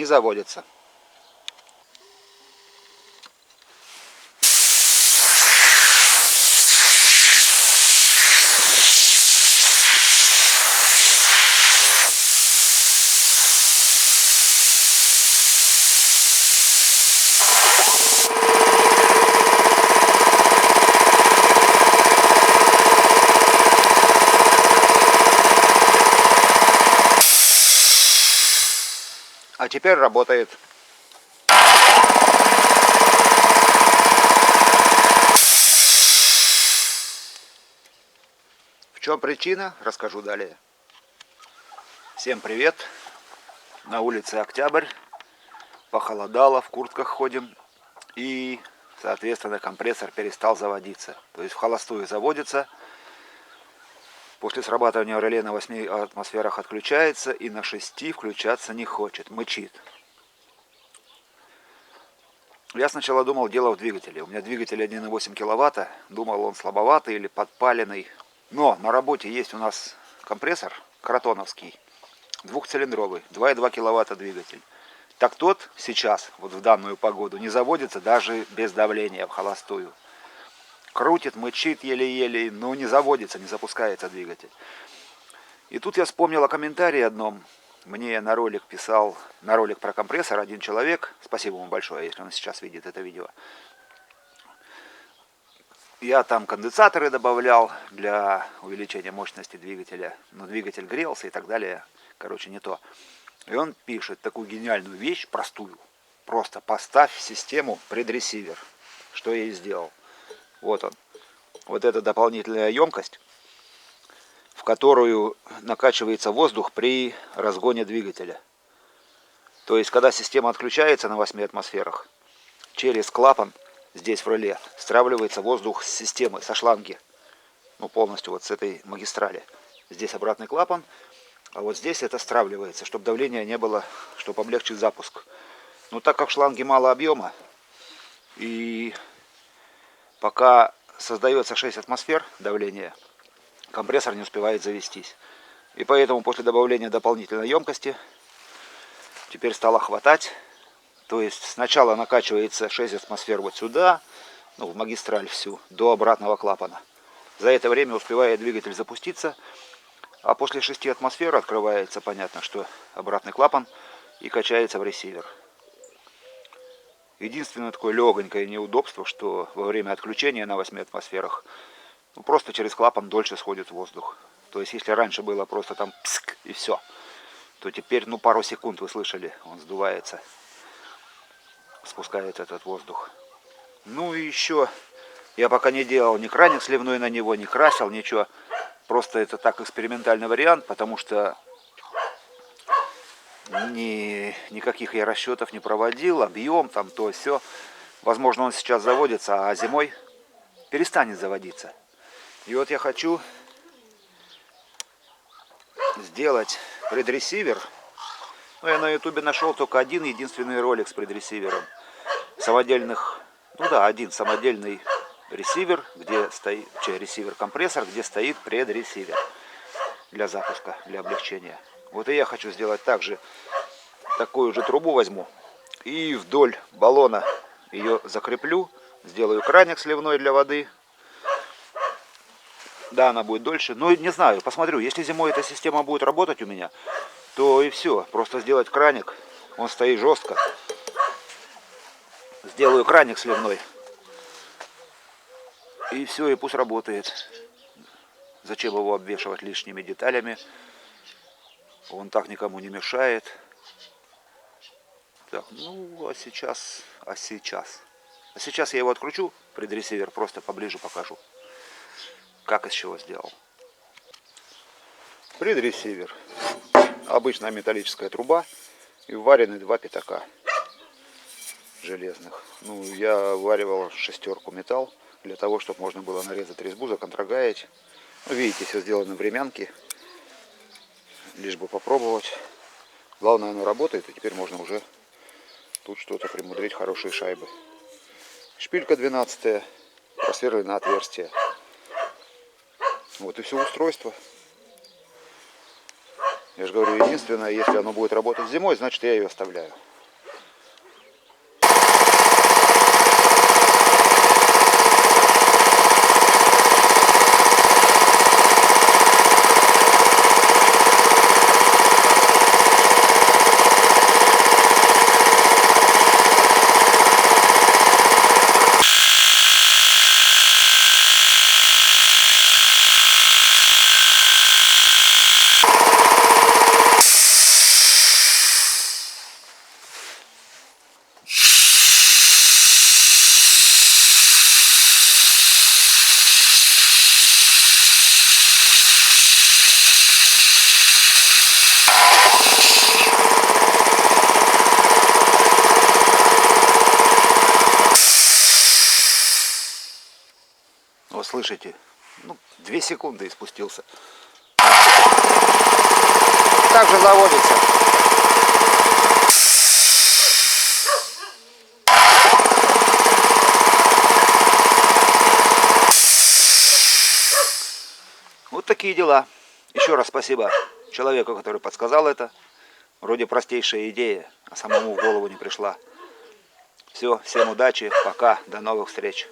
заводится. А теперь работает. В чем причина, расскажу далее. Всем привет. На улице Октябрь. Похолодало, в куртках ходим. И, соответственно, компрессор перестал заводиться. То есть в холостую заводится. После срабатывания реле на 8 атмосферах отключается и на 6 включаться не хочет, мычит. Я сначала думал, дело в двигателе. У меня двигатель 1,8 киловатта. Думал, он слабоватый или подпаленный. Но на работе есть у нас компрессор кротоновский, двухцилиндровый, 2,2 киловатта двигатель. Так тот сейчас, вот в данную погоду, не заводится даже без давления в холостую. Крутит, мычит еле-еле, но не заводится, не запускается двигатель. И тут я вспомнил о комментарии одном. Мне на ролик писал, на ролик про компрессор один человек. Спасибо ему большое, если он сейчас видит это видео. Я там конденсаторы добавлял для увеличения мощности двигателя. Но двигатель грелся и так далее. Короче, не то. И он пишет такую гениальную вещь, простую. Просто поставь в систему предресивер. Что я и сделал. Вот он. Вот эта дополнительная емкость, в которую накачивается воздух при разгоне двигателя. То есть, когда система отключается на 8 атмосферах, через клапан здесь в реле стравливается воздух с системы, со шланги. Ну, полностью вот с этой магистрали. Здесь обратный клапан, а вот здесь это стравливается, чтобы давления не было, чтобы облегчить запуск. Но так как в шланге мало объема, и пока создается 6 атмосфер давления, компрессор не успевает завестись. И поэтому после добавления дополнительной емкости теперь стало хватать. То есть сначала накачивается 6 атмосфер вот сюда, ну, в магистраль всю, до обратного клапана. За это время успевает двигатель запуститься, а после 6 атмосфер открывается, понятно, что обратный клапан, и качается в ресивер. Единственное такое легонькое неудобство, что во время отключения на 8 атмосферах просто через клапан дольше сходит воздух. То есть, если раньше было просто там пск и все, то теперь, ну, пару секунд вы слышали, он сдувается, спускает этот воздух. Ну и еще, я пока не делал ни краник сливной на него, не красил, ничего. Просто это так экспериментальный вариант, потому что никаких я расчетов не проводил, объем там то все. Возможно, он сейчас заводится, а зимой перестанет заводиться. И вот я хочу сделать предресивер. Ну, я на ютубе нашел только один единственный ролик с предресивером. Самодельных, ну да, один самодельный ресивер, где стоит, ресивер-компрессор, где стоит предресивер для запуска, для облегчения. Вот и я хочу сделать также, такую же трубу возьму и вдоль баллона ее закреплю, сделаю краник сливной для воды. Да, она будет дольше, но не знаю, посмотрю. Если зимой эта система будет работать у меня, то и все. Просто сделать краник, он стоит жестко. Сделаю краник сливной. И все, и пусть работает. Зачем его обвешивать лишними деталями? Он так никому не мешает. Так, ну, а сейчас я его откручу, предресивер, просто поближе покажу, как из чего сделал. Предресивер. Обычная металлическая труба и варены 2 пятака железных. Ну, я варивал 6 металл для того, чтобы можно было нарезать резьбу, законтрагаять. Ну, видите, все сделано в времянке. Лишь бы попробовать. Главное, оно работает, и теперь можно уже тут что-то примудрить, хорошие шайбы. Шпилька 12, просверлено отверстие. Вот и все устройство. Я же говорю, единственное, если оно будет работать зимой, значит я ее оставляю. слышите, ну, 2 секунды и спустился. Так же заводится. Вот такие дела. Еще раз спасибо человеку, который подсказал это. Вроде простейшая идея, а самому в голову не пришла. Все, всем удачи, пока, до новых встреч.